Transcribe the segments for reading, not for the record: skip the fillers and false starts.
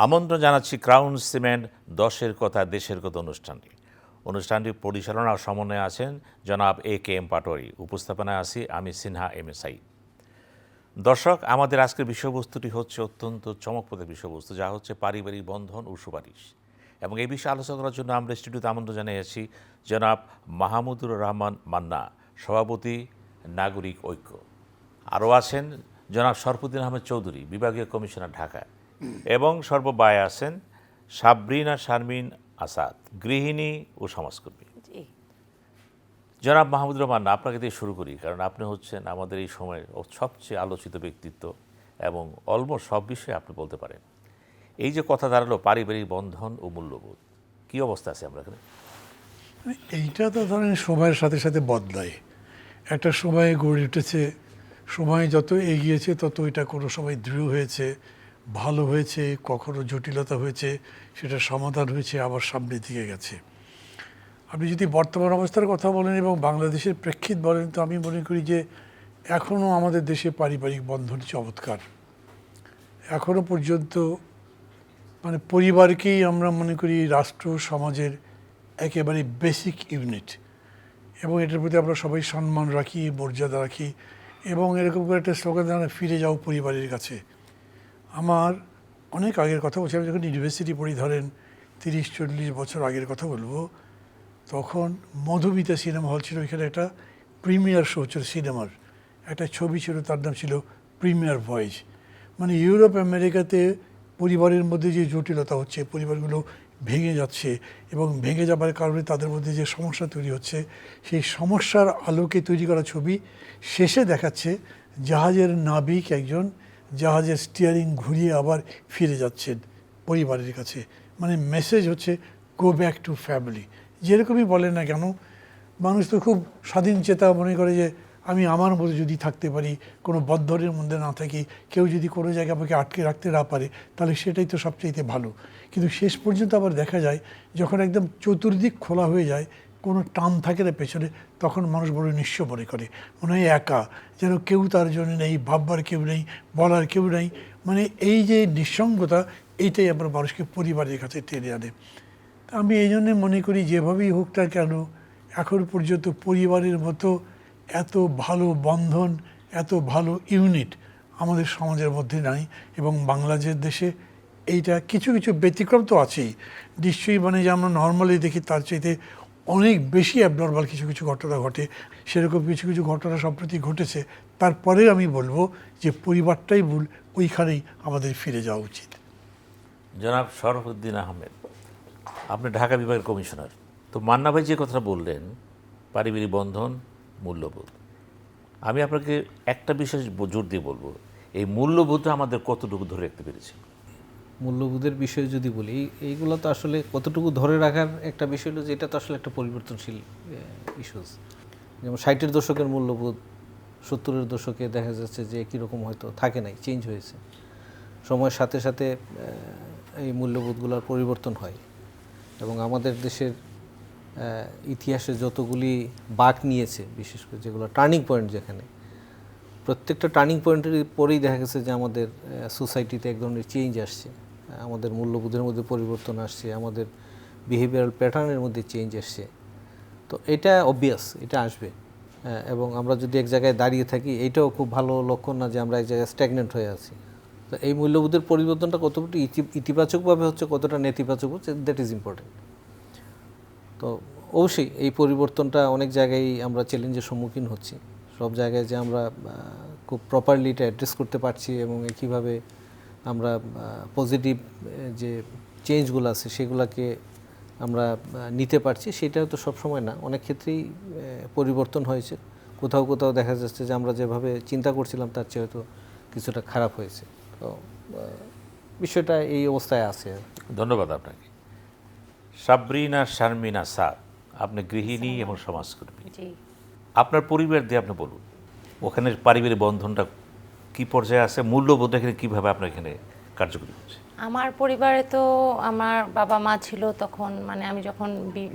আমন্ত্রণ জানাচ্ছি crown cement 10-এর কথা দেশের কথা অনুষ্ঠানটি পরিচালনা ও সমন্বয়ে আছেন জনাব A.K.M. পাটোয়ারি। উপস্থাপনায় আছি আমি সিনহা MSI। দর্শক, আমাদের আজকের বিষয়বস্তুটি হচ্ছে অত্যন্ত চমকপ্রদ বিষয়বস্তু, যা হচ্ছে পারিবারিক বন্ধন ও সুপারিশ। এবং এই বিষয়ে আলোচনা করার জন্য আমরা স্টুডিওতে আমন্ত্রণ জানিয়েছি জনাব মাহমুদুর রহমান মান্না, সভাপতি, নাগরিক ঐক্য। আরও আছেন জনাব শরফুদ্দিন আহমেদ চৌধুরী, বিভাগীয় কমিশনার, ঢাকা। এবং সর্ববায়ে আছেন সাবরিনা শারমিন আসাদ, গৃহিণী ও সমাজকর্মী। জনাব মাহমুদুর রহমান, আপনাকে দিয়ে শুরু করি, কারণ আপনি হচ্ছেন আমাদের এই সময়ের সবচেয়ে আলোচিত ব্যক্তিত্ব এবং অলমোস্ট সব বিষয়ে আপনি বলতে পারেন। এই যে কথা দাঁড়ালো পারিবারিক বন্ধন ও মূল্যবোধ, কী অবস্থা আছে আমরা এখানে? এইটা তো ধরেন সময়ের সাথে সাথে বদলায়। একটা সময়ে গড়ে উঠেছে, সময় যত এগিয়েছে তত এটা কোনো সময় দৃঢ় হয়েছে, ভালো হয়েছে, কখনো জটিলতা হয়েছে, সেটা সমাধান হয়েছে, আবার সামনের দিকে গেছে। আপনি যদি বর্তমান অবস্থার কথা বলেন এবং বাংলাদেশের প্রেক্ষিত বলেন, তো আমি মনে করি যে এখনও আমাদের দেশে পারিবারিক বন্ধন চমৎকার। এখনও পর্যন্ত মানে পরিবারকেই আমরা মনে করি রাষ্ট্র সমাজের একেবারে বেসিক ইউনিট, এবং এটার প্রতি আমরা সবাই সম্মান রাখি, মর্যাদা রাখি, এবং এরকম করে একটা স্লোগান আমরা ফিরে যাও পরিবারের কাছে। আমার অনেক আগের কথা বলছি, আমি যখন ইউনিভার্সিটি পড়ি, ধরেন 30-40 বছর আগের কথা বলবো, তখন মধুমিতা সিনেমা হল ছিল, এখানে একটা প্রিমিয়ার শো ছিল সিনেমার, একটা ছবি ছিল, তার নাম ছিল প্রিমিয়ার ভয়েস। মানে ইউরোপ আমেরিকাতে পরিবারের মধ্যে যে জটিলতা হচ্ছে, পরিবারগুলো ভেঙে যাচ্ছে এবং ভেঙে যাবার কারণে তাদের মধ্যে যে সমস্যা তৈরি হচ্ছে, সেই সমস্যার আলোকে তৈরি করা ছবি। শেষে দেখাচ্ছে জাহাজের নাবিক একজন জাহাজের স্টিয়ারিং ঘুরিয়ে আবার ফিরে যাচ্ছেন পরিবারের কাছে। মানে মেসেজ হচ্ছে গো ব্যাক টু ফ্যামিলি। যেরকমই বলেন না কেন, মানুষ তো খুব স্বাধীন চেতা, মনে করে যে আমি আমার মতো যদি থাকতে পারি, কোনো বদ্ধরের মধ্যে না থাকি, কেউ যদি কোনো জায়গায় আমাকে আটকে রাখতে না পারে, তাহলে সেটাই তো সবচাইতে ভালো। কিন্তু শেষ পর্যন্ত আবার দেখা যায়, যখন একদম চতুর্দিক খোলা হয়ে যায়, কোনো টান থাকে না পেছনে, তখন মানুষ বড় নিঃস্ব মনে করে, মনে হয় একা, যেন কেউ তার জন্য নেই, ভাববার কেউ নেই, বলার কেউ নেই। মানে এই যে নিঃসঙ্গতা, এইটাই আবার মানুষকে পরিবারের কাছে টেনে আনে। আমি এই জন্যে মনে করি, যেভাবেই হোক না কেন, এখন পর্যন্ত পরিবারের মতো এত ভালো বন্ধন, এত ভালো ইউনিট আমাদের সমাজের মধ্যে নাই। এবং বাংলাদেশের দেশে এইটা কিছু কিছু ব্যতিক্রম তো আছেই নিশ্চয়ই, মানে যে আমরা নর্মালি দেখি তার চাইতে অনেক বেশি অ্যাবনর্মাল কিছু কিছু ঘটনা ঘটে। সেরকম কিছু কিছু ঘটনা সম্প্রতি ঘটেছে। তারপরে আমি বলবো যে পরিবারটাই ভুল, ওইখানেই আমাদের ফিরে যাওয়া উচিত। জনাব শরফুদ্দিন আহমেদ, আপনি ঢাকা বিভাগের কমিশনার। তো মান্না ভাই যে কথাটা বললেন, পারিবারিক বন্ধন, মূল্যবোধ, আমি আপনাকে একটা বিষয় জোর দিয়ে বলবো, এই মূল্যবোধটা আমাদের কতটুকু ধরে রাখতে পেরেছি? মূল্যবোধের বিষয়ে যদি বলি, এইগুলো তো আসলে কতটুকু ধরে রাখার একটা বিষয় হলো যে এটা তো আসলে একটা পরিবর্তনশীল ইস্যুস। যেমন 60-এর দশকের মূল্যবোধ 70-এর দশকে দেখা যাচ্ছে যে একই রকম হয়তো থাকে নাই, চেঞ্জ হয়েছে। সময়ের সাথে সাথে এই মূল্যবোধগুলোর পরিবর্তন হয়। এবং আমাদের দেশের ইতিহাসে যতগুলি বাঁক নিয়েছে, বিশেষ করে যেগুলো টার্নিং পয়েন্ট, যেখানে প্রত্যেকটা টার্নিং পয়েন্টের পরেই দেখা গেছে যে আমাদের সোসাইটিতে এক ধরনের চেঞ্জ আসছে, আমাদের মূল্যবোধের মধ্যে পরিবর্তন আসছে, আমাদের বিহেভিয়ারাল প্যাটার্নের মধ্যে চেঞ্জ আসছে। তো এটা অবভিয়াস, এটা আসবে। এবং আমরা যদি এক জায়গায় দাঁড়িয়ে থাকি, এইটাও খুব ভালো লক্ষণ না যে আমরা এক জায়গায় স্ট্যাগনেন্ট হয়ে আছি। তো এই মূল্যবোধের পরিবর্তনটা কতটা ইতিবাচকভাবে হচ্ছে, কতটা নেতিবাচক হচ্ছে, দ্যাট ইজ ইম্পর্টেন্ট। তো অবশ্যই এই পরিবর্তনটা অনেক জায়গায় আমরা চ্যালেঞ্জের সম্মুখীন হচ্ছি। সব জায়গায় যে আমরা খুব প্রপারলি এটা অ্যাড্রেস করতে পারছি এবং কীভাবে আমরা পজিটিভ যে চেঞ্জগুলো আছে সেগুলোকে আমরা নিতে পারছি, সেটাও তো সবসময় না। অনেক ক্ষেত্রেই পরিবর্তন হয়েছে। কোথাও কোথাও দেখা যাচ্ছে যে আমরা যেভাবে চিন্তা করছিলাম তার চেয়ে হয়তো কিছুটা খারাপ হয়েছে। তো বিষয়টা এই অবস্থায় আছে। ধন্যবাদ আপনাকে। সাবরিনা শারমিন আসাদ, আপনি গৃহিণী এবং সমাজকর্মী। আপনার পরিবার দিয়ে আপনি বলুন, ওখানে পারিবারিক বন্ধনটা কি পর্যায়ে আছে, মূল্যবোধটা এখানে কীভাবে আপনার এখানে কার্যকরী হচ্ছে? আমার পরিবারে তো আমার বাবা মা ছিল তখন, মানে আমি যখন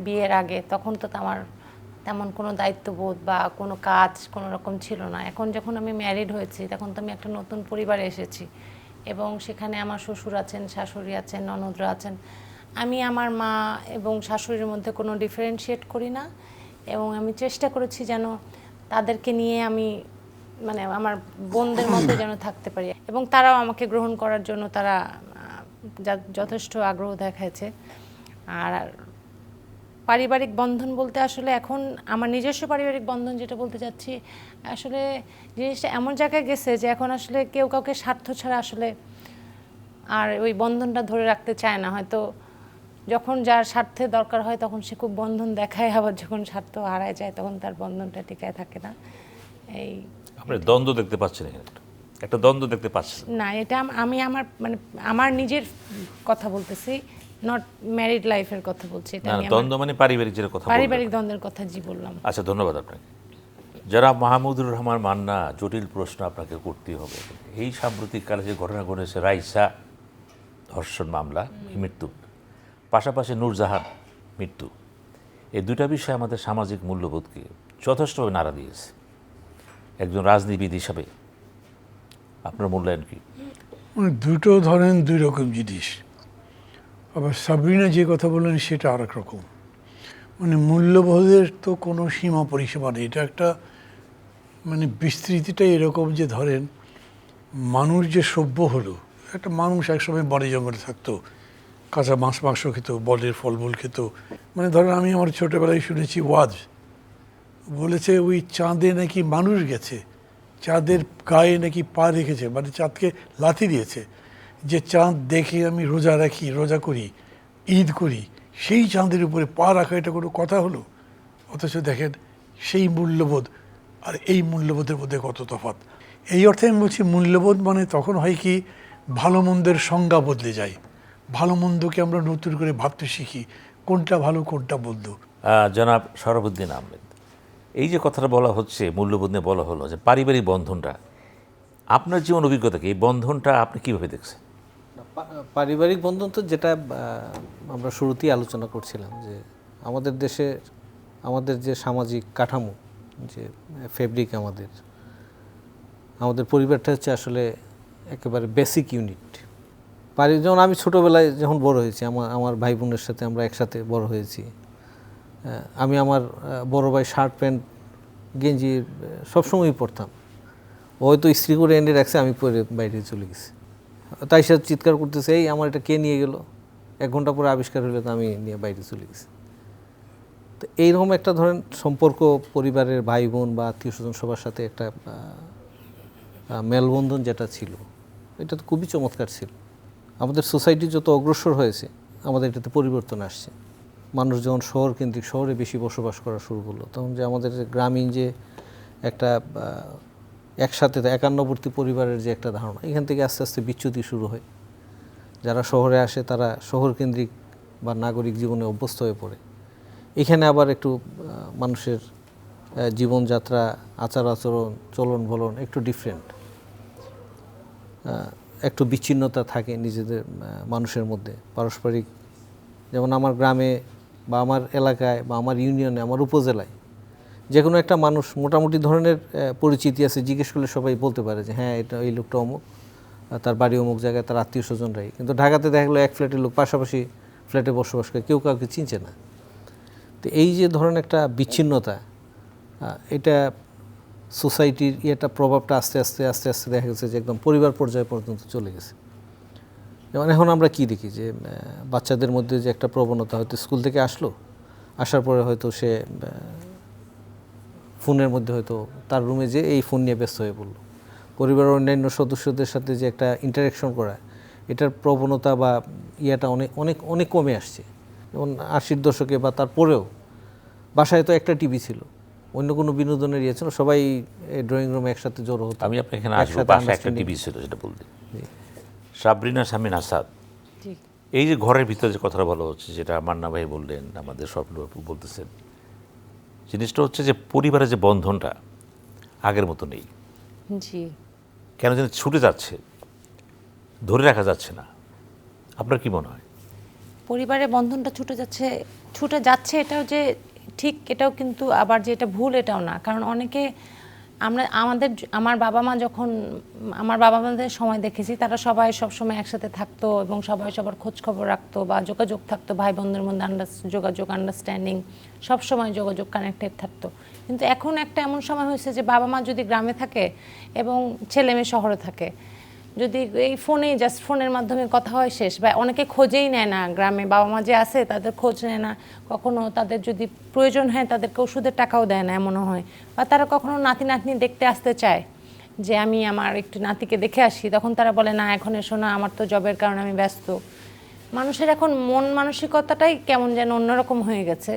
বিয়ের আগে, তখন তো আমার তেমন কোনো দায়িত্ববোধ বা কোনো কাজ কোনো রকম ছিল না। এখন যখন আমি ম্যারিড হয়েছি, তখন তো আমি একটা নতুন পরিবারে এসেছি এবং সেখানে আমার শ্বশুর আছেন, শাশুড়ি আছেন, ননদরা আছেন। আমি আমার মা এবং শাশুড়ির মধ্যে কোনো ডিফারেন্সিয়েট করি না, এবং আমি চেষ্টা করেছি যেন তাদেরকে নিয়ে আমি মানে আমার বোনদের মধ্যে যেন থাকতে পারি, এবং তারাও আমাকে গ্রহণ করার জন্য তারা যথেষ্ট আগ্রহ দেখাচ্ছে। আর পারিবারিক বন্ধন বলতে আসলে এখন আমার নিজস্ব পারিবারিক বন্ধন যেটা বলতে চাচ্ছি, আসলে জিনিসটা এমন জায়গায় গেছে যে এখন আসলে কেউ কাউকে স্বার্থ ছাড়া আসলে আর ওই বন্ধনটা ধরে রাখতে চায় না। হয়তো যখন যার স্বার্থে দরকার হয় তখন সে খুব বন্ধন দেখায়, আবার যখন স্বার্থ হারায় যায় তখন তার বন্ধনটা টিকায় থাকে না। এই আপনি দ্বন্দ্ব দেখতে পাচ্ছেন এখানে, একটা দ্বন্দ্ব দেখতে পাচ্ছেন না, এটা আমি আমার মানে আমার নিজের কথা বলতেছি, নট ম্যারিড লাইফের কথা বলছি। এটা না, আমি দ্বন্দ্ব মানে পারিবারিক যেটা কথা বললেন। পারিবারিক দ্বন্দ্বের কথা জি বললাম। আচ্ছা, ধন্যবাদ আপনাকে। যারা মাহমুদুর রহমান মান্না, জটিল প্রশ্ন আপনাকে করতেই হবে। এই সাম্প্রতিককালে যে ঘটনা ঘটেছে, রাইসা ধর্ষণ মামলা, মৃত্যু, পাশাপাশি নূরজাহান মৃত্যু, এই দুটা বিষয় আমাদের সামাজিক মূল্যবোধকে যথেষ্টভাবে নাড়া দিয়েছে। একজন রাজনীতিবিদ হিসাবে আপনার মূল্যায়ন কি? মানে দুটো ধরেন দুই রকম জিনিস। আবার সাবরিনা যে কথা বললেন সেটা আর এক রকম। মানে মূল্যবোধের তো কোনো সীমা পরিসীমা নেই। এটা একটা মানে বিস্তৃতিটাই এরকম যে ধরেন মানুষ যে সভ্য হলো, একটা মানুষ একসময় বনে জঙ্গলে থাকতো, কাঁচা মাছ মাংস খেত, বনের ফলমূল খেত। মানে ধরেন আমি আমার ছোটোবেলায় শুনেছি ওয়াজ বলেছে ওই চাঁদে নাকি মানুষ গেছে, চাঁদের গায়ে নাকি পা রেখেছে, মানে চাঁদকে লাথি দিয়েছে, যে চাঁদ দেখে আমি রোজা রাখি, রোজা করি, ঈদ করি, সেই চাঁদের উপরে পা রাখা এটা কোনো কথা হলো? অথচ দেখেন সেই মূল্যবোধ আর এই মূল্যবোধের মধ্যে কত তফাৎ। এই অর্থে আমি বলছি মূল্যবোধ মানে তখন হয় কি ভালো মন্দের সংজ্ঞা বদলে যায়, ভালো মন্দকে আমরা নতুন করে ভাবতে শিখি, কোনটা ভালো কোনটা মন্দ। জনাব শরফুদ্দিন আহমেদ, এই যে কথাটা বলা হচ্ছে, মূল্যবোধ নিয়ে বলা হলো যে পারিবারিক বন্ধনটা, আপনার জীবন অভিজ্ঞতাকে এই বন্ধনটা আপনি কীভাবে দেখছেন? পারিবারিক বন্ধন তো যেটা আমরা শুরুতেই আলোচনা করছিলাম, যে আমাদের দেশে আমাদের যে সামাজিক কাঠামো, যে ফেব্রিক, আমাদের পরিবারটা হচ্ছে আসলে একেবারে বেসিক ইউনিট। যেমন আমি ছোটোবেলায় যখন বড় হয়েছি, আমার ভাই বোনের সাথে আমরা একসাথে বড় হয়েছি। আমি আমার বড় ভাই শার্ট প্যান্ট গেঞ্জি সবসময়ই পরতাম। ও হয়তো ইস্ত্রি করে এনে রাখছে, আমি পরে বাইরে চলে গেছি, তাই সে চিৎকার করতেছে, এই আমার এটা কে নিয়ে গেল। 1 ঘন্টা পরে আবিষ্কার হলে তো আমি নিয়ে বাইরে চলে গেছি। তো এইরকম একটা ধরেন সম্পর্ক পরিবারের ভাই বোন বা আত্মীয় স্বজন সবার সাথে একটা মেলবন্ধন যেটা ছিল, এটা তো খুবই চমৎকার ছিল। আমাদের সোসাইটি যত অগ্রসর হয়েছে আমাদের এটাতে পরিবর্তন আসছে। মানুষ যখন শহর কেন্দ্রিক, শহরে বেশি বসবাস করা শুরু করলো, তখন যে আমাদের গ্রামীণ যে একটা একসাথে একান্নবর্তী পরিবারের যে একটা ধারণা, এখান থেকে আস্তে আস্তে বিচ্যুতি শুরু হয়। যারা শহরে আসে তারা শহর কেন্দ্রিক বা নাগরিক জীবনে অভ্যস্ত হয়ে পড়ে। এখানে আবার একটু মানুষের জীবনযাত্রা, আচার আচরণ, চলন বলন একটু ডিফারেন্ট, একটু বিচ্ছিন্নতা থাকে নিজেদের মানুষের মধ্যে পারস্পরিক। যেমন আমার গ্রামে বা আমার এলাকায় বা আমার ইউনিয়নে, আমার উপজেলায় যে কোনো একটা মানুষ মোটামুটি ধরনের পরিচিতি আছে, জিজ্ঞেস করলে সবাই বলতে পারে যে হ্যাঁ এটা এই লোকটা অমুক, তার বাড়ি অমুক জায়গায়, তার আত্মীয় স্বজনরাই। কিন্তু ঢাকাতে দেখা গেলো এক ফ্ল্যাটের লোক পাশাপাশি ফ্ল্যাটে বসবাস করে, কেউ কাউকে চিনছে না। তো এই যে ধরেন একটা বিচ্ছিন্নতা, এটা সোসাইটির এটা প্রভাবটা আস্তে আস্তে আস্তে আস্তে দেখা গেছে যে একদম পরিবার পর্যায়ে পর্যন্ত চলে গেছে। যেমন এখন আমরা কি দেখি যে বাচ্চাদের মধ্যে যে একটা প্রবণতা, হয়তো স্কুল থেকে আসার পরে হয়তো সে ফোনের মধ্যে হয়তো তার রুমে যে এই ফোন নিয়ে ব্যস্ত হয়ে পড়লো। পরিবারের অন্যান্য সদস্যদের সাথে যে একটা ইন্টারাকশন করা, এটার প্রবণতা বা ইয়াটা অনেক অনেক অনেক কমে আসছে। যেমন 80-র দশকে বা তারপরেও বাসায় তো একটা টিভি ছিল, অন্য কোনো বিনোদনের ইয়ে ছিল, সবাই ড্রয়িং রুমে একসাথে জড়ো হতো। আমি আপনাকে এখানে আসবো, বাসায় একটা টিভি ছিল সেটা বলতে। সাবরিনা শামীম আসাদ, এই যে ঘরের ভিতরে যে কথাটা বলা হচ্ছে, যেটা মান্না ভাই বললেন, আমাদের স্বপ্ন বলতেছেন, জিনিসটা হচ্ছে যে পরিবারের যে বন্ধনটা আগের মতো নেই। জি, কেন যেন ছুটে যাচ্ছে, ধরে রাখা যাচ্ছে না। আপনার কি মনে হয়? পরিবারের বন্ধনটা ছুটে যাচ্ছে, এটাও যে ঠিক, এটাও কিন্তু আবার যে এটা ভুল এটাও না। কারণ অনেকে আমার বাবা মা যখন আমার বাবা মাদের সময় দেখেছি, তারা সবাই সবসময় একসাথে থাকতো এবং সবাই সবার খোঁজ খবর রাখতো বা যোগাযোগ থাকতো, ভাই বোনদের মধ্যে যোগাযোগ, আন্ডারস্ট্যান্ডিং, সবসময় যোগাযোগ, কানেক্টেড থাকতো। কিন্তু এখন একটা এমন সময় হয়েছে যে বাবা মা যদি গ্রামে থাকে এবং ছেলে মেয়ে শহরে থাকে, যদি এই জাস্ট ফোনের মাধ্যমে কথা হয় শেষ, বা অনেকে খোঁজেই নেয় না, গ্রামে বাবা মা যে আছে তাদের খোঁজ নেয় না, কখনো তাদের যদি প্রয়োজন হয় তাদেরকে ওষুধের টাকাও দেয় না এমনও হয়, বা তারা কখনো নাতি নাতনি দেখতে আসতে চায় যে আমি আমার একটু নাতিকে দেখে আসি, তখন তারা বলে না এখন এসো না, আমার তো জবের কারণে আমি ব্যস্ত। মানুষের এখন মন মানসিকতাটাই কেমন যেন অন্যরকম হয়ে গেছে।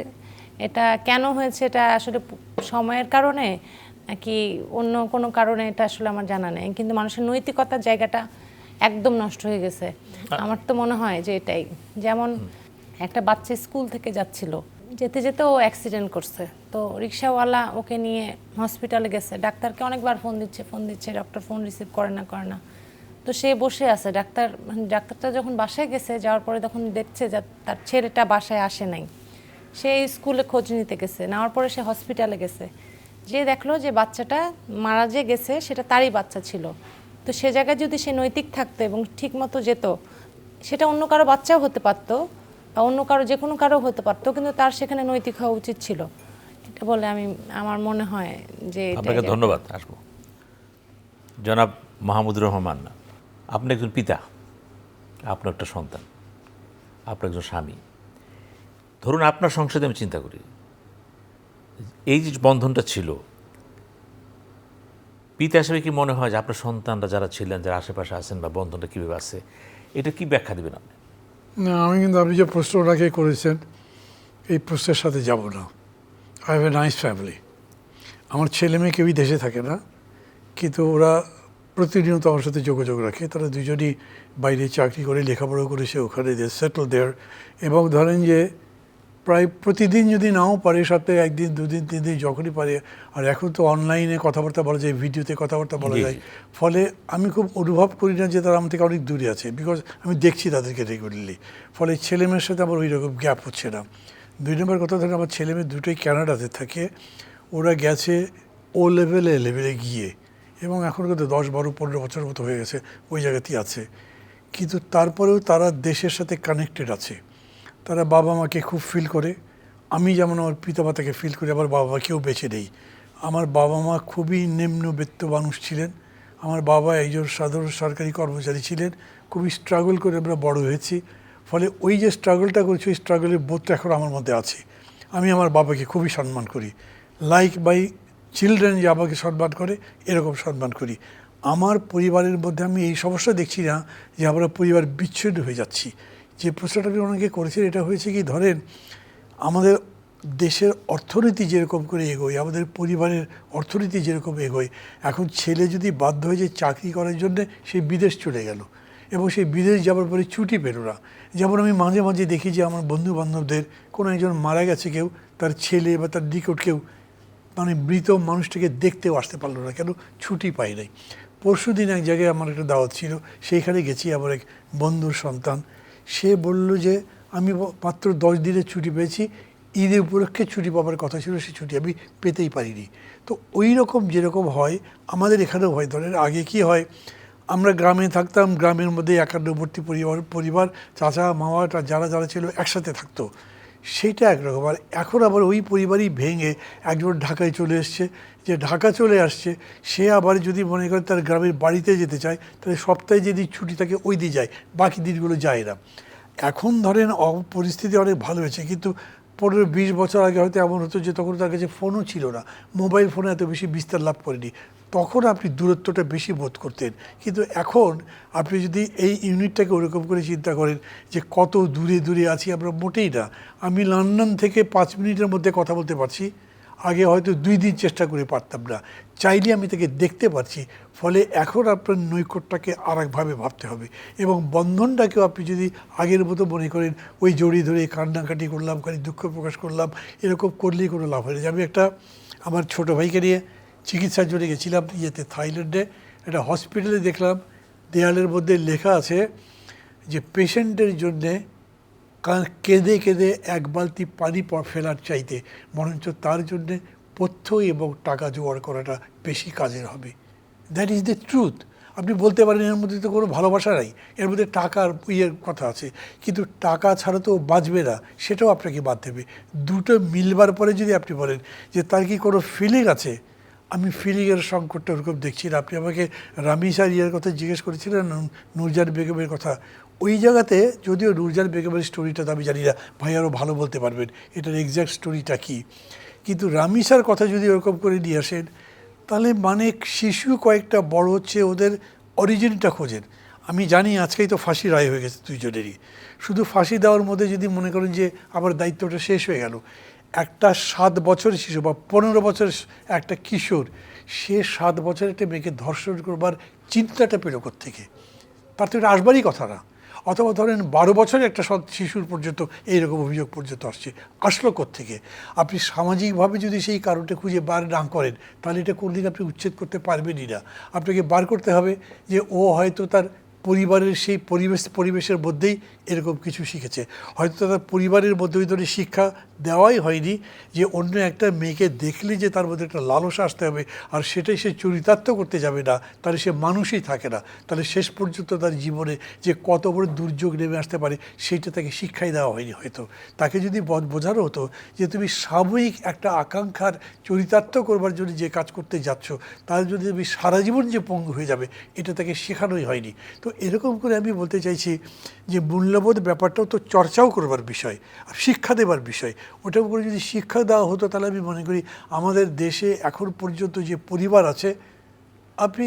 এটা কেন হয়েছে, এটা আসলে সময়ের কারণে নাকি অন্য কোনো কারণে, এটা আসলে আমার জানা নেই, কিন্তু মানুষের নৈতিকতার জায়গাটা একদম নষ্ট হয়ে গেছে। আমার তো মনে হয় যে এটাই, যেমন একটা বাচ্চা স্কুল থেকে যাচ্ছিল, যেতে যেতে ও অ্যাক্সিডেন্ট করছে, তো রিক্সাওয়ালা ওকে নিয়ে হসপিটালে গেছে, ডাক্তারকে অনেকবার ফোন দিচ্ছে, ডক্টর ফোন রিসিভ করে না, তো সে বসে আছে। ডাক্তারটা যখন বাসায় গেছে, যাওয়ার পরে তখন দেখছে যে তার ছেলেটা বাসায় আসে নাই, সে স্কুলে খোঁজ নিতে গেছে, নেওয়ার পরে সে হসপিটালে গেছে, যে দেখলো যে বাচ্চাটা মারা যে গেছে সেটা তারই বাচ্চা ছিল। তো সে জায়গায় যদি সে নৈতিক থাকতো এবং ঠিক মতো যেত, সেটা অন্য কারো বাচ্চাও হতে পারতো বা অন্য কারো যে কোনো কারো হতে পারতো, কিন্তু তার সেখানে নৈতিক হওয়া উচিত ছিল। এটা বলে আমার মনে হয় যে আপনাকে ধন্যবাদ। আসবো জনাব মাহমুদুর রহমান, আপনি একজন পিতা, আপনার একটা সন্তান, আপনার একজন স্বামী। ধরুন আপনার সংসারে আমি চিন্তা করি, এই যে বন্ধনটা ছিল, পিতা হিসেবে কি মনে হয় যে আপনার সন্তানরা যারা ছিলেন, যারা আশেপাশে আছেন, বা বন্ধনটা কীভাবে আছে, এটা কি ব্যাখ্যা দেবেন আপনি? না, আমি কিন্তু আপনি যে প্রশ্নটাকে করেছেন এই প্রশ্নের সাথে যাব না। I have a nice family. আমার ছেলে মেয়ে কেউই দেশে থাকে না, কিন্তু ওরা প্রতিনিয়ত আমার সাথে যোগাযোগ রাখে। তারা দুজনই বাইরে চাকরি করে, লেখাপড়া করেছে ওখানে, দে সেটল দেয়ার। এবং ধরেন যে প্রায় প্রতিদিন যদি নাও পারে, সপ্তাহে একদিন, দুদিন, 3 দিন যখনই পারে। আর এখন তো অনলাইনে কথাবার্তা বলা যায়, ভিডিওতে কথাবার্তা বলা যায়, ফলে আমি খুব অনুভব করি না যে তারা আমার থেকে অনেক দূরে আছে, বিকজ আমি দেখছি তাদেরকে রেগুলারলি। ফলে ছেলে মেয়ের সাথে আমার ওই রকম গ্যাপ হচ্ছে না। 2 নম্বর কথা, ধরেন আমার ছেলে মেয়ে দুটোই কানাডাতে থাকে। ওরা গেছে লেভেলে গিয়ে, এবং এখন কিন্তু 10, 12, 15 বছর মতো হয়ে গেছে ওই জায়গাতেই আছে। কিন্তু তারপরেও তারা দেশের সাথে কানেক্টেড আছে। তারা বাবা মাকে খুব ফিল করে। আমি যেমন আমার পিতামাতাকে ফিল করি, আমার বাবা মাকেও বেছে নেই। আমার বাবা মা খুবই নিম্নবিত্ত মানুষ ছিলেন। আমার বাবা একজন সাধারণ সরকারি কর্মচারী ছিলেন। খুবই স্ট্রাগল করে আমরা বড় হয়েছি। ফলে ওই যে স্ট্রাগলটা করেছি, ওই স্ট্রাগলের বোধটা এখন আমার মধ্যে আছে। আমি আমার বাবাকে খুবই সম্মান করি, লাইক বাই চিলড্রেন যে আমাকে সম্মান করে, এরকম সম্মান করি। আমার পরিবারের মধ্যে আমি এই সমস্যা দেখছি না যে আমরা পরিবার বিচ্ছিন্ন হয়ে যাচ্ছি। যে প্রশ্নটা আপনি অনেকে করেছেন, এটা হয়েছে কি, ধরেন আমাদের দেশের অর্থনীতি যেরকম করে এগোয়, আমাদের পরিবারের অর্থনীতি যেরকম এগোয়, এখন ছেলে যদি বাধ্য হয়ে যে চাকরি করার জন্য সে বিদেশ চলে গেল, এবং সেই বিদেশ যাওয়ার পরে ছুটি পেল না। যেমন আমি মাঝে মাঝে দেখি যে আমার বন্ধু বান্ধবদের কোনো একজন মারা গেছে, কেউ তার ছেলে বা তার নিকট কেউ মানে মৃত মানুষটাকে দেখতেও আসতে পারলো না, কেন ছুটি পাই নাই। পরশু দিন এক জায়গায় আমার একটা দাওয়াত ছিল, সেইখানে গেছি। আমার এক বন্ধুর সন্তান, সে বলল যে আমি মাত্র 10 দিনের ছুটি পেয়েছি, ঈদের উপলক্ষে ছুটি পাওয়ার কথা ছিল, সেই ছুটি আমি পেতেই পারিনি। তো ওই রকম যেরকম হয় আমাদের এখানেও হয়। ধরেন আগে কি হয়, আমরা গ্রামে থাকতাম, গ্রামের মধ্যে একান্নবর্তী পরিবার চাচা মামা যারা যারা ছিল একসাথে থাকতো, সেইটা একরকম। আর এখন আবার ওই পরিবারই ভেঙে একজন ঢাকায় চলে এসছে, যে ঢাকা চলে আসছে সে আবার যদি মনে করে তার গ্রামের বাড়িতে যেতে চায়, তাহলে সপ্তাহে যেদিন ছুটি থাকে ওই দিন যায়, বাকি দিনগুলো যায় না। এখন ধরেন পরিস্থিতি অনেক ভালো হয়েছে, কিন্তু 15-20 বছর আগে হয়তো এমন হতো যে তখন তার কাছে ফোনও ছিল না, মোবাইল ফোনে এত বেশি বিস্তার লাভ করেনি, তখন আপনি দূরত্বটা বেশি বোধ করতেন। কিন্তু এখন আপনি যদি এই ইউনিটটাকে ওরকম করে চিন্তা করেন যে কত দূরে দূরে আছি আমরা, মোটেই না। আমি লন্ডন থেকে 5 মিনিটের মধ্যে কথা বলতে পারছি, আগে হয়তো 2 দিন চেষ্টা করে পারতাম না। চাইলে আমি তাকে দেখতে পাচ্ছি। ফলে এখন আপনার নৈকট্যটাকে আর একভাবে ভাবতে হবে, এবং বন্ধনটাকেও আপনি যদি আগের মতো মনে করেন ওই জড়িয়ে ধরে কান্নাকাটি করলাম, খালি দুঃখ প্রকাশ করলাম, এরকম করলেই কোনো লাভ হয় না। আমি আমার ছোটো ভাইকে নিয়ে চিকিৎসার জন্য গেছিলাম থাইল্যান্ডে। একটা হসপিটালে দেখলাম দেয়ালের মধ্যে লেখা আছে যে পেশেন্টের জন্যে কেঁদে কেঁদে 1 বালতি পানি ফেলার চাইতে বরঞ্চ তার জন্যে পথ্য এবং টাকা জোগাড় করাটা বেশি কাজের হবে। That is the truth. আপনি বলতে পারেন এর মধ্যে তো কোনো ভালোবাসা নাই, এর মধ্যে টাকার ইয়ের কথা আছে, কিন্তু টাকা ছাড়া তো বাঁচবে না, সেটাও আপনাকে বাদ দেবে। দুটো মিলবার পরে যদি আপনি বলেন যে তার কি কোনো ফিলিং আছে, আমি ফিলিংয়ের সংকটটা ওরকম দেখছি না। আপনি আমাকে রামিসার ইয়ের কথা জিজ্ঞেস করেছিলেন, নূরজাহান বেগমের কথা। ওই জায়গাতে যদিও নূরজাহান বেগমের স্টোরিটা তো আমি জানি না, ভাই আরও ভালো বলতে পারবেন এটার এক্স্যাক্ট স্টোরিটা কী, কিন্তু রামিসার কথা যদি ওরকম করে নিয়ে আসেন, তাহলে মানে শিশু কয়েকটা বড় হচ্ছে, ওদের অরিজিনটা খোঁজেন। আমি জানি আজকেই তো ফাঁসি রায় হয়ে গেছে দুইজনেরই, শুধু ফাঁসি দেওয়ার মধ্যে যদি মনে করেন যে আবার দায়িত্বটা শেষ হয়ে গেল, একটা 7 বছরের শিশু বা 15 বছরের একটা কিশোর, সে 7 বছরের একটা মেয়েকে ধর্ষণ করবার চিন্তাটা পেল কোত্থেকে? তার তো এটা আসবারই কথা না। অথবা ধরেন 12 বছরের একটা শিশুর পর্যন্ত এইরকম অভিযোগ পর্যন্ত আসলো কোত্থেকে? আপনি সামাজিকভাবে যদি সেই কারণটা খুঁজে বার না করেন, তাহলে এটা কোনোদিন আপনি উচ্ছেদ করতে পারবেনই না। আপনাকে বার করতে হবে যে ও হয়তো তার পরিবারের সেই পরিবেশের মধ্যেই এরকম কিছু শিখেছে, হয়তো তার পরিবারের মধ্যে ওই ধরনের শিক্ষা দেওয়াই হয়নি যে অন্য একটা মেয়েকে দেখলে যে তার মধ্যে একটা লালসা আসতে হবে, আর সেটাই সে চরিতার্থ করতে যাবে না, তাহলে সে মানুষই থাকে না। তাহলে শেষ পর্যন্ত তার জীবনে যে কত বড় দুর্যোগ নেমে আসতে পারে সেইটা তাকে শিক্ষাই দেওয়া হয়নি। হয়তো তাকে যদি বোঝানো হতো যে তুমি সাময়িক একটা আকাঙ্ক্ষার চরিতার্থ করবার জন্য যে কাজ করতে যাচ্ছ, তার জন্য তুমি সারা জীবন যে পঙ্গু হয়ে যাবে, এটা তাকে শেখানোই হয়নি। তো এরকম করে আমি বলতে চাইছি যে মূল্যবোধ ব্যাপারটাও তো চর্চাও করবার বিষয়, আর শিক্ষা দেবার বিষয়। ওটার উপরে যদি শিক্ষা দেওয়া হতো, তাহলে আমি মনে করি আমাদের দেশে এখন পর্যন্ত যে পরিবার আছে, আপনি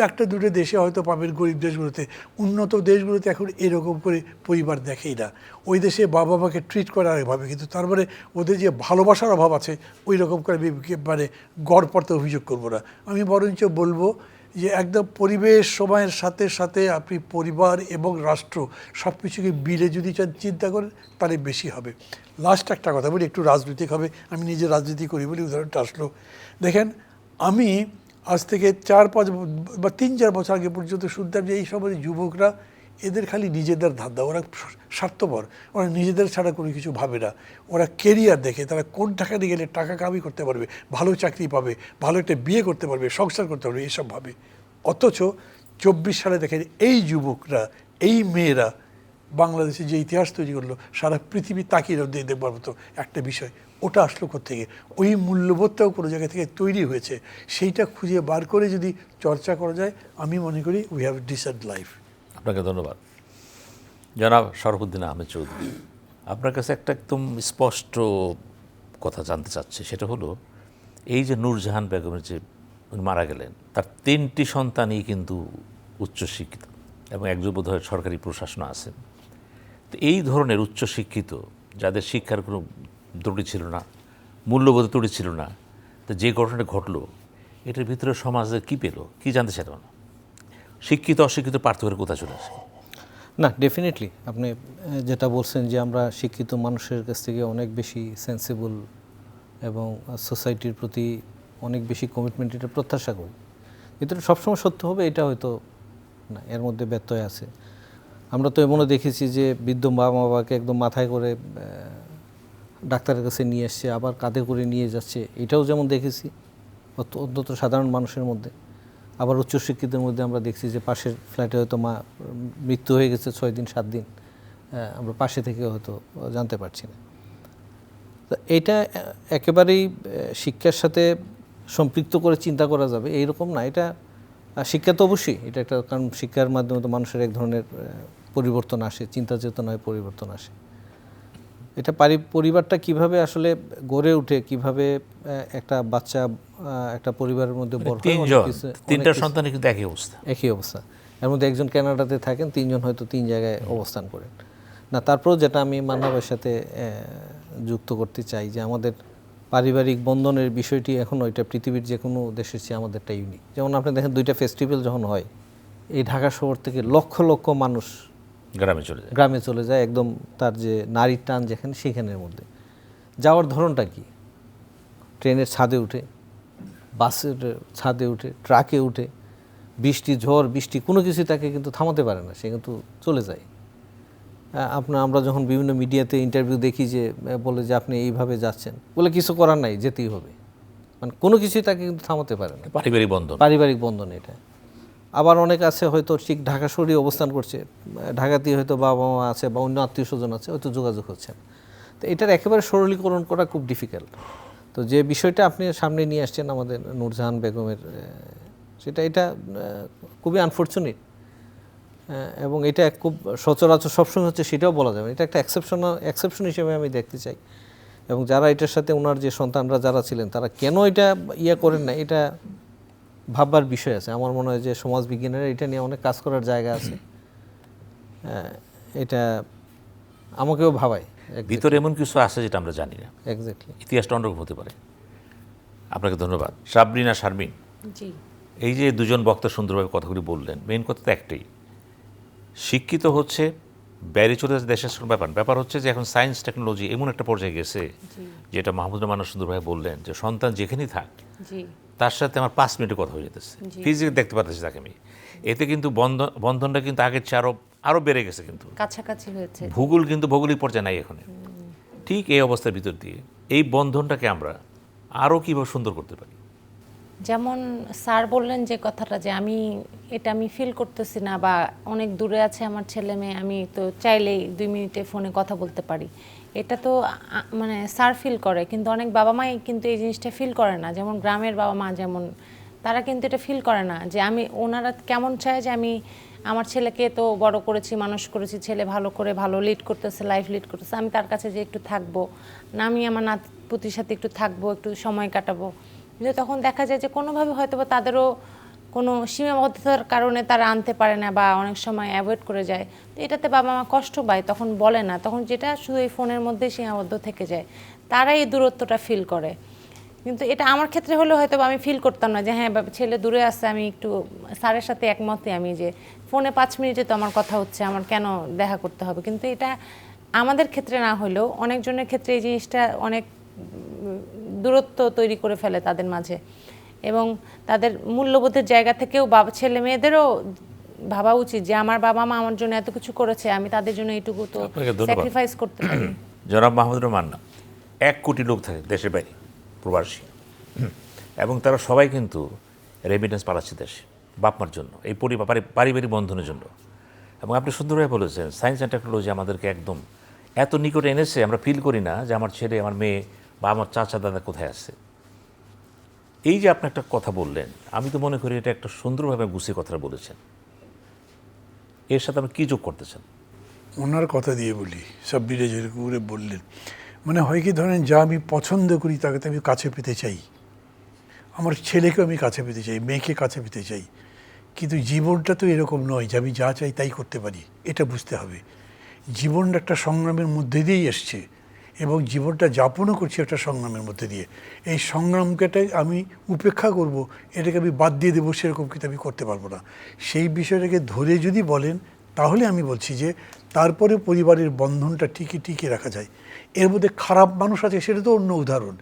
একটা দুটো দেশে হয়তো পাবেন, গরিব দেশগুলোতে। উন্নত দেশগুলোতে এখন এরকম করে পরিবার দেখেই না। ওই দেশে বাবা মাকে ট্রিট করে আরেকভাবে, কিন্তু তার মানে ওদের যে ভালোবাসার অভাব আছে, ওই রকম করে আমি মানে গড়পড়তে অভিযোগ করবো না। আমি বরঞ্চ বলবো যে একদম পরিবেশ সময়ের সাথে সাথে আপনি পরিবার এবং রাষ্ট্র সব কিছুকে মিলে যদি চিন্তা করেন, তাহলে বেশি হবে। লাস্ট একটা কথা বলি, একটু রাজনৈতিক হবে, আমি নিজে রাজনীতি করি বলি উদাহরণটা আসলো। দেখেন, আমি আজ থেকে 4-5 বা 3-4 বছর আগে পর্যন্ত শুনতাম যে এই সমাজের যুবকরা, এদের খালি নিজেদের ধান্দা, ওরা স্বার্থপর, ওরা নিজেদের ছাড়া কোনো কিছু ভাবে না, ওরা কেরিয়ার দেখে, তারা কোন টাকাতে গেলে টাকা কামাই করতে পারবে, ভালো চাকরি পাবে, ভালো একটা বিয়ে করতে পারবে, সংসার করতে পারবে, এইসব ভাবে। অথচ 24 সালে দেখেন এই যুবকরা, এই মেয়েরা বাংলাদেশে যে ইতিহাস তৈরি করলো, সারা পৃথিবী তাকিয়ে দেখবার মতো একটা বিষয়, ওটা আসলো কোত্থেকে? ওই মূল্যবোধটাও কোনো জায়গা থেকে তৈরি হয়েছে। সেইটা খুঁজে বার করে যদি চর্চা করা যায়, আমি মনে করি উই হ্যাভ ডিসেন্ট লাইফ। আপনাকে ধন্যবাদ। জনাব শরফুদ্দিন আহমেদ চৌধুরী, আপনার কাছে একটা একদম স্পষ্ট কথা জানতে চাচ্ছি, সেটা হলো এই যে নূরজাহান বেগমের যে উনি মারা গেলেন, তার 3টি সন্তানই কিন্তু উচ্চশিক্ষিত এবং একজন বোধহয় সরকারি প্রশাসন আছেন। তো এই ধরনের উচ্চশিক্ষিত, যাদের শিক্ষার কোনো ত্রুটি ছিল না, মূল্যবোধ ত্রুটি ছিল না, তো যে ঘটনাটা ঘটলো, এটার ভিতরে সমাজে কী পেল, কী জানতে চাইল না? শিক্ষিত অশিক্ষিত পার্থক্যের কোথায় চলে আসে? না, ডেফিনেটলি আপনি যেটা বলছেন যে আমরা শিক্ষিত মানুষের কাছ থেকে অনেক বেশি সেন্সিবল এবং সোসাইটির প্রতি অনেক বেশি কমিটমেন্ট, এটা প্রত্যাশা করি, কিন্তু এটা সবসময় সত্য হবে এটা হয়তো না, এর মধ্যে ব্যত্যয় আছে। আমরা তো এমনও দেখেছি যে বৃদ্ধ বাবাকে একদম মাথায় করে ডাক্তারের কাছে নিয়ে এসছে, আবার কাঁধে করে নিয়ে যাচ্ছে, এটাও যেমন দেখেছি অন্তত সাধারণ মানুষের মধ্যে। আবার উচ্চশিক্ষিতের মধ্যে আমরা দেখছি যে পাশের ফ্ল্যাটে হয়তো মা মৃত্যু হয়ে গেছে 6 দিন 7 দিন, আমরা পাশে থেকে হয়তো জানতে পারছি না। তো এটা একেবারেই শিক্ষার সাথে সম্পৃক্ত করে চিন্তা করা যাবে এইরকম না। এটা শিক্ষা তো অবশ্যই এটা একটা, কারণ শিক্ষার মাধ্যমে তো মানুষের এক ধরনের পরিবর্তন আসে, চিন্তা চেতনায় পরিবর্তন আসে। এটা পরিবারটা কিভাবে আসলে গড়ে ওঠে, কিভাবে একটা বাচ্চা একটা পরিবারের মধ্যে বড় হয়, 3টা সন্তানই কিন্তু একই অবস্থা। একই অবস্থা। এর মধ্যে একজন কানাডাতে থাকেন, 3 জন হয়তো 3 জায়গায় অবস্থান করেন। না, তারপরেও যেটা আমি মান্নাবের সাথে যুক্ত করতে চাই যে আমাদের পারিবারিক বন্ধনের বিষয়টি এখন ওইটা পৃথিবীর যে কোনো দেশের চেয়ে আমাদেরটা ইউনিক। যেমন আপনি দেখেন 2টা ফেস্টিভ্যাল যখন হয়, এই ঢাকা শহর থেকে লক্ষ লক্ষ মানুষ গ্রামে চলে যায়, একদম তার যে নারীর টান যেখানে সেখানের মধ্যে। যাওয়ার ধরনটা কি? ট্রেনের ছাদে উঠে, বাসের ছাদে উঠে, ট্রাকে উঠে, বৃষ্টি ঝড় বৃষ্টি কোনো কিছুই তাকে কিন্তু থামাতে পারে না, সে কিন্তু চলে যায়। আমরা যখন বিভিন্ন মিডিয়াতে ইন্টারভিউ দেখি যে বলে যে আপনি এইভাবে যাচ্ছেন, বলে কিছু করার নাই, যেতেই হবে। মানে কোনো কিছুই তাকে কিন্তু থামাতে পারে না। পারিবারিক বন্ধন। পারিবারিক বন্ধন এটা। আবার অনেক আছে হয়তো ঠিক ঢাকা শহরে অবস্থান করছে, ঢাকাতেই হয়তো বাবা মা আছে বা অন্য আত্মীয় স্বজন আছে, হয়তো যোগাযোগ হচ্ছে না। তো এটার একেবারে সরলীকরণ করা খুব ডিফিকাল্ট। তো যে বিষয়টা আপনি সামনে নিয়ে আসছেন আমাদের নূরজাহান বেগমের, এটা খুবই আনফর্চুনেট, এবং এটা খুব সচরাচর সবসময় হচ্ছে সেটাও বলা যাবে না। এটা একটা এক্সেপশন হিসেবে আমি দেখতে চাই। এবং যারা এটার সাথে ওনার যে সন্তানরা যারা ছিলেন তারা কেন এটা করেন না, এটা ভাববার বিষয় আছে। আমার মনে হয় যে সমাজ বিজ্ঞানীরা এটা নিয়ে অনেক কাজ করার জায়গা আছে। এটা আমাকেও ভাবায়। ভিতরে এমন কিছু আছে যেটা আমরা জানি না, এক্স্যাক্টলি। ইতিহাসটা অন্যরকম হতে পারে। আপনাকে ধন্যবাদ। সাবরিনা, শারমিন, জি, এই যে দুজন বক্তা সুন্দরভাবে কথাগুলি বললেন, মেইন কথা তো একটাই, শিক্ষিত হচ্ছে, বাইরে চলে যাচ্ছে দেশের ব্যাপার হচ্ছে যে এখন সায়েন্স টেকনোলজি এমন একটা পর্যায়ে গেছে, যেটা মাহমুদুর রহমান সুন্দরভাবে বললেন, যে সন্তান যেখানেই থাক জি, তার সাথে আমার 5 মিনিটে কথা হয়ে যেতেছে, ফিজিক্যালি দেখতে পাচ্ছি তাকে আমি। এতে কিন্তু বন্ধনটা কিন্তু আগের চেয়ে আরও বেড়ে গেছে, কিন্তু কাছাকাছি হয়েছে। ভূগোল কিন্তু ভৌগোলিক পর্যায়ে নাই এখন। ঠিক এই অবস্থার ভিতর দিয়ে এই বন্ধনটাকে আমরা আরও কীভাবে সুন্দর করতে পারি? যেমন স্যার বললেন যে কথাটা, যে আমি ফিল করতেছি না, বা অনেক দূরে আছে আমার ছেলে মেয়ে, আমি তো চাইলেই 2 মিনিটে ফোনে কথা বলতে পারি, এটা তো মানে স্যার ফিল করে, কিন্তু অনেক বাবা মাই কিন্তু এই জিনিসটা ফিল করে না। যেমন গ্রামের বাবা মা, যেমন তারা কিন্তু এটা ফিল করে না, যে ওনারা কেমন চায় যে আমি আমার ছেলেকে তো বড় করেছি, মানুষ করেছি, ছেলে ভালো করে ভালো লিড করতেছে, লাইফ লিড করতেছে, আমি তার কাছে যে একটু থাকবো না, আমি আমার নাতিপুতির সাথে একটু থাকবো, একটু সময় কাটাবো। কিন্তু তখন দেখা যায় যে কোনোভাবে হয়তো বা তাদেরও কোনো সীমাবদ্ধতার কারণে তারা আনতে পারে না, বা অনেক সময় অ্যাভয়েড করে যায়। তো এটাতে বাবা মা কষ্ট পায়, তখন বলে না, তখন যেটা শুধু এই ফোনের মধ্যে সীমাবদ্ধ থেকে যায়, তারাই এই দূরত্বটা ফিল করে। কিন্তু এটা আমার ক্ষেত্রে হলে হয়তো আমি ফিল করতাম না যে হ্যাঁ ছেলে দূরে আসছে, আমি একটু স্যারের সাথে একমতে, আমি যে ফোনে 5 মিনিটে তো আমার কথা হচ্ছে, আমার কেন দেখা করতে হবে। কিন্তু এটা আমাদের ক্ষেত্রে না হলেও অনেকজনের ক্ষেত্রে এই জিনিসটা অনেক দূরত্ব তৈরি করে ফেলে তাদের মাঝে, এবং তাদের মূল্যবোধের জায়গা থেকেও ছেলে মেয়েদেরও ভাবা উচিত যে আমার বাবা মা আমার জন্য এত কিছু করেছে, আমি তাদের জন্য এইটুকু তো স্যাক্রিফাইস করতে পারি। জনাব মাহমুদুর রহমান, 1 কোটি লোক থাকে দেশের বাইরে, প্রবাসী, এবং তারা সবাই কিন্তু রেমিটেন্স পাঠাচ্ছে দেশে বাপমার জন্য, এই পারিবারিক বন্ধনের জন্য। এবং আপনি সুন্দরভাবে বলেছেন, সায়েন্স অ্যান্ড টেকনোলজি আমাদেরকে একদম এত নিকটে এনেছে, আমরা ফিল করি না যে আমার ছেলে, আমার মেয়ে বা আমার চাচা দাদা কোথায় আছে। এই যে আপনি একটা কথা বললেন, আমি তো মনে করি এটা একটা সুন্দরভাবে গুছিয়ে কথাটা বলেছেন। এর সাথে আপনি কী যোগ করতেছেন? ওনার কথা দিয়ে বলি, সাব্বিরে যেরকম করে বললেন, মানে হয় কি, ধরেন যা আমি পছন্দ করি তাকে তো আমি কাছে পেতে চাই, আমার ছেলেকেও আমি কাছে পেতে চাই, মেয়েকে কাছে পেতে চাই। কিন্তু জীবনটা তো এরকম নয় যে আমি যা চাই তাই করতে পারি, এটা বুঝতে হবে। জীবনটা একটা সংগ্রামের মধ্যে দিয়েই এসছে, এবং জীবনটা যাপনও করছি একটা সংগ্রামের মধ্যে দিয়ে। এই সংগ্রামকেটাই আমি উপেক্ষা করব, এটাকে আমি বাদ দিয়ে দেবো, সেরকম কিন্তু আমি করতে পারবো না। সেই বিষয়টাকে ধরে যদি বলেন, তাহলে আমি বলছি যে তারপরে পরিবারের বন্ধনটা টিকে রাখা যায়। এর মধ্যে খারাপ মানুষ আছে, সেটা তো অন্য উদাহরণ।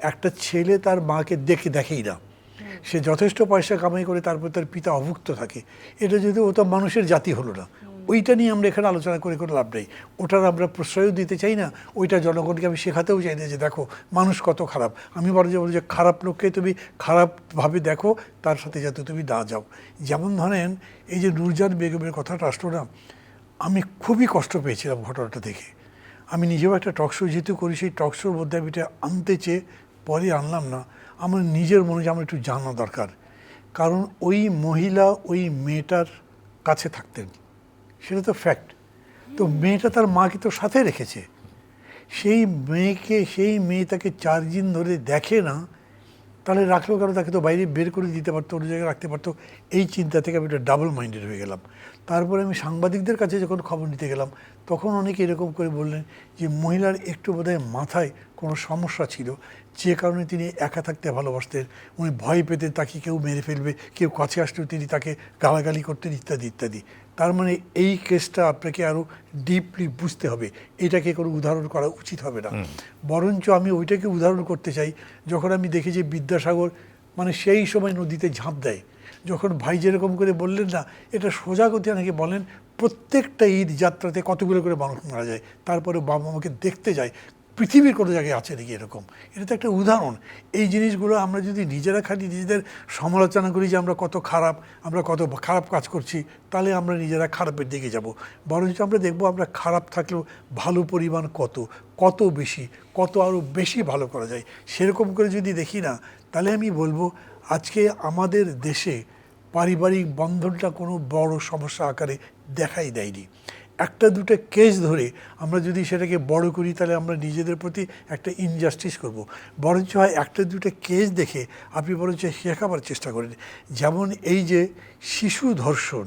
একটা ছেলে তার মাকে দেখেই না, সে যথেষ্ট পয়সা কামাই করে, তারপর তার পিতা অভুক্ত থাকে, এটা যদি ও তো মানুষের জাতি হলো না। ওইটা নিয়ে আমরা এখানে আলোচনা করে কোনো লাভ নেই, ওটার আমরা প্রশ্রয়ও দিতে চাই না, ওইটা জনগণকে আমি শেখাতেও চাই না যে দেখো মানুষ কত খারাপ। আমি বলি যে খারাপ লোককে তুমি খারাপভাবে দেখো, তার সাথে যাতে তুমি না যাও। যেমন ধরেন এই যে নূরজাহান বেগমের কথাটা আসলো না, আমি খুবই কষ্ট পেয়েছিলাম ঘটনাটা দেখে। আমি নিজেও একটা টকশো যেহেতু করি, সেই টকশোর মধ্যে আমি এটা আনতে চেয়ে পরে আনলাম না। আমার নিজের মনে হয় আমার একটু জানা দরকার, কারণ ওই মহিলা ওই মেয়েটার কাছে থাকতেন, সেটা তো ফ্যাক্ট। তো মেয়েটা তার মাকে তো সাথে রেখেছে, সেই মেয়ে তাকে 4 দিন ধরে দেখে না, তাহলে রাখলো কেন? তাকে তো বাইরে বের করে দিতে পারতো, অন্য জায়গায় রাখতে পারতো। এই চিন্তা থেকে আমি একটা ডাবল মাইন্ডেড হয়ে গেলাম। তারপরে আমি সাংবাদিকদের কাছে যখন খবর নিতে গেলাম, তখন অনেকে এরকম করে বললেন যে মহিলার একটু বোধহয় মাথায় কোনো সমস্যা ছিল, যে কারণে তিনি একা থাকতে ভালোবাসতেন, উনি ভয় পেতেন তাকে কেউ মেরে ফেলবে, কেউ কাছে আসলেও তিনি তাকে গালাগালি করতেন, ইত্যাদি ইত্যাদি। তার মানে এই কেসটা আপনাকে আরও ডিপলি বুঝতে হবে, এটাকে কোনো উদাহরণ করা উচিত হবে না। বরঞ্চ আমি ওইটাকে উদাহরণ করতে চাই, যখন আমি দেখি যে বিদ্যাসাগর মানে সেই সময় নদীতে ঝাঁপ দেয়, যখন ভাই যেরকম করে বললেন না, এটা সোজা কথা নাকি বলেন, প্রত্যেকটা ঈদ যাত্রাতে কতগুলো করে মানুষ মারা যায়, তারপরে বাবা মাকে দেখতে যায়, পৃথিবীর কোনো জায়গায় আছে নাকি এরকম? এটা তো একটা উদাহরণ। এই জিনিসগুলো আমরা যদি নিজেরা খালি নিজেদের সমালোচনা করি যে আমরা কত খারাপ, আমরা কত খারাপ কাজ করছি, তাহলে আমরা নিজেরা খারাপের দিকে যাব। বরঞ্চ আমরা দেখব আমরা খারাপ থাকলেও ভালো পরিমাণ কত বেশি, কত আরও বেশি ভালো করা যায়। সেরকম করে যদি দেখি না, তাহলে আমি বলবো আজকে আমাদের দেশে পারিবারিক বন্ধনটা কোনো বড় সমস্যা আকারে দেখাই দেয়নি। একটা দুটো কেস ধরে আমরা যদি সেটাকে বড় করি, তাহলে আমরা নিজেদের প্রতি একটা ইনজাস্টিস করব। বরঞ্চ হয় একটা দুটো কেস দেখে আপনি বরঞ্চ শেখাবার চেষ্টা করেন। যেমন এই যে শিশু ধর্ষণ,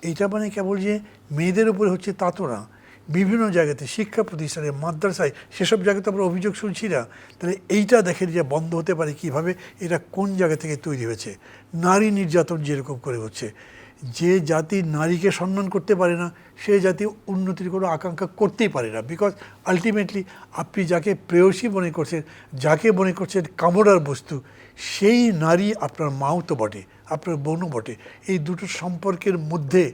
এইটা মানে কেবল যে মেয়েদের উপরে হচ্ছে তা তো না, বিভিন্ন জায়গাতে শিক্ষা প্রতিষ্ঠানে, মাদ্রাসায়, সেসব জায়গাতে আমরা অভিযোগ শুনছি না। তাহলে এইটা দেখেন যে বন্ধ হতে পারে কিভাবে, এটা কোন জায়গা থেকে তৈরি হয়েছে। নারী নির্যাতন যেরকম করে হচ্ছে, যে জাতি নারীকে সম্মান করতে পারে না, সে জাতি উন্নতির কোনো আকাঙ্ক্ষা করতেই পারে না। বিকজ আলটিমেটলি আপনি যাকে প্রেয়সী মনে করছেন, যাকে মনে করছেন কামড়ার বস্তু, সেই নারী আপনার মাও তো বটে, আপনার বোনও বটে। এই দুটো সম্পর্কের মধ্যে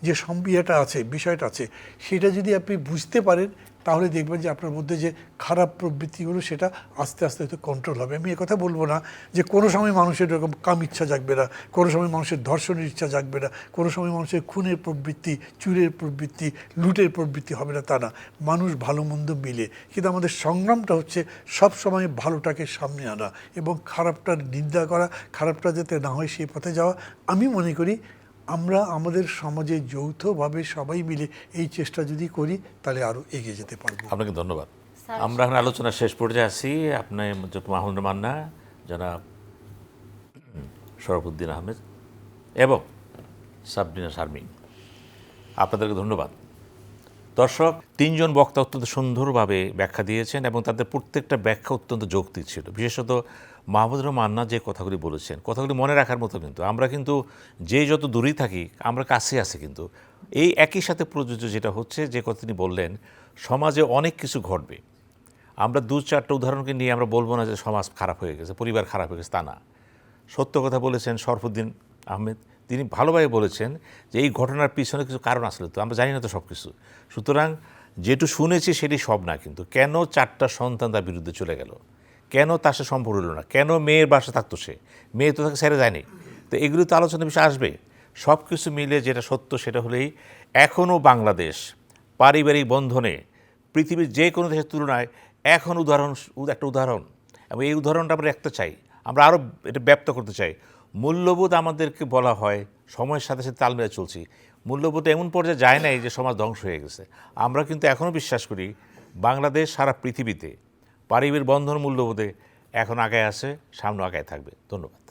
যে ইয়েটা আছে, বিষয়টা আছে, সেটা যদি আপনি বুঝতে পারেন, তাহলে দেখবেন যে আপনার মধ্যে যে খারাপ প্রবৃত্তিগুলো সেটা আস্তে আস্তে হয়তো কন্ট্রোল হবে। আমি কথা বলবো না যে কোনো সময় মানুষের এরকম কাম ইচ্ছা জাগবে না, কোনো সময় মানুষের ধর্ষণের ইচ্ছা জাগবে না, কোনো সময় মানুষের খুনের প্রবৃত্তি, চুরের প্রবৃত্তি, লুটের প্রবৃত্তি হবে না, তা না। মানুষ ভালো মন্দ মিলে, কিন্তু আমাদের সংগ্রামটা হচ্ছে সব সময় ভালোটাকে সামনে আনা এবং খারাপটার নিন্দা করা, খারাপটা যাতে না হয় সেই পথে যাওয়া। আমি মনে করি আমরা আমাদের সমাজে যৌথভাবে সবাই মিলে এই চেষ্টা যদি করি, তাহলে আরও এগিয়ে যেতে পারবো। আপনাকে ধন্যবাদ। আমরা এখন আলোচনার শেষ পর্যায়ে আছি। আপনি মাহমুদুর মান্না, জনাব শরফুদ্দিন আহমেদ এবং সাবরিনা শারমিন, আপনাদেরকে ধন্যবাদ। দর্শক, তিনজন বক্তা অত্যন্ত সুন্দরভাবে ব্যাখ্যা দিয়েছেন এবং তাদের প্রত্যেকটা ব্যাখ্যা অত্যন্ত যৌক্তিক ছিল। বিশেষত মাহমুদুর মান্না যে কথাগুলি বলেছেন, কথাগুলি মনে রাখার মতো। কিন্তু আমরা কিন্তু যে যত দূরেই থাকি, আমরা কাছে আছি। কিন্তু এই একই সাথে প্রযোজ্য যেটা হচ্ছে, যে কথা তিনি বললেন, সমাজে অনেক কিছু ঘটবে। আমরা দু চারটা উদাহরণকে নিয়ে আমরা বলবো না যে সমাজ খারাপ হয়ে গেছে, পরিবার খারাপ হয়ে গেছে, তা না। সত্য কথা বলেছেন শরফুদ্দিন আহমেদ, তিনি ভালোভাবে বলেছেন যে এই ঘটনার পিছনে কিছু কারণ আসলে তো আমরা জানি না তো সব কিছু। সুতরাং যেটু শুনেছি সেটি সব না। কিন্তু কেন 4টা সন্তান তার বিরুদ্ধে চলে গেল, কেন তার সাথে সম্পর্ক হলো না, কেন মেয়ের বাসা থাকতো সে, মেয়ে তো তাকে ছেড়ে যায়নি। তো এগুলো তো আলোচনার বিষয় আসবে। সব কিছু মিলে যেটা সত্য সেটা হলেই এখনও বাংলাদেশ পারিবারিক বন্ধনে পৃথিবীর যে কোনো দেশের তুলনায় এখন একটা উদাহরণ। এবং এই উদাহরণটা আমরা রাখতে চাই, আমরা আরও এটা ব্যক্ত করতে চাই। মূল্যবোধ আমাদেরকে বলা হয় সময়ের সাথে সাথে তাল মিলিয়ে চলছি। মূল্যবোধ এমন পর্যায়ে যায় নাই যে সমাজ ধ্বংস হয়ে গেছে। আমরা কিন্তু এখনও বিশ্বাস করি বাংলাদেশ সারা পৃথিবীতে পারিবারিক বন্ধন মূল্যবোধে এখন আগায় আছে, সামনে আগায় থাকবে। ধন্যবাদ।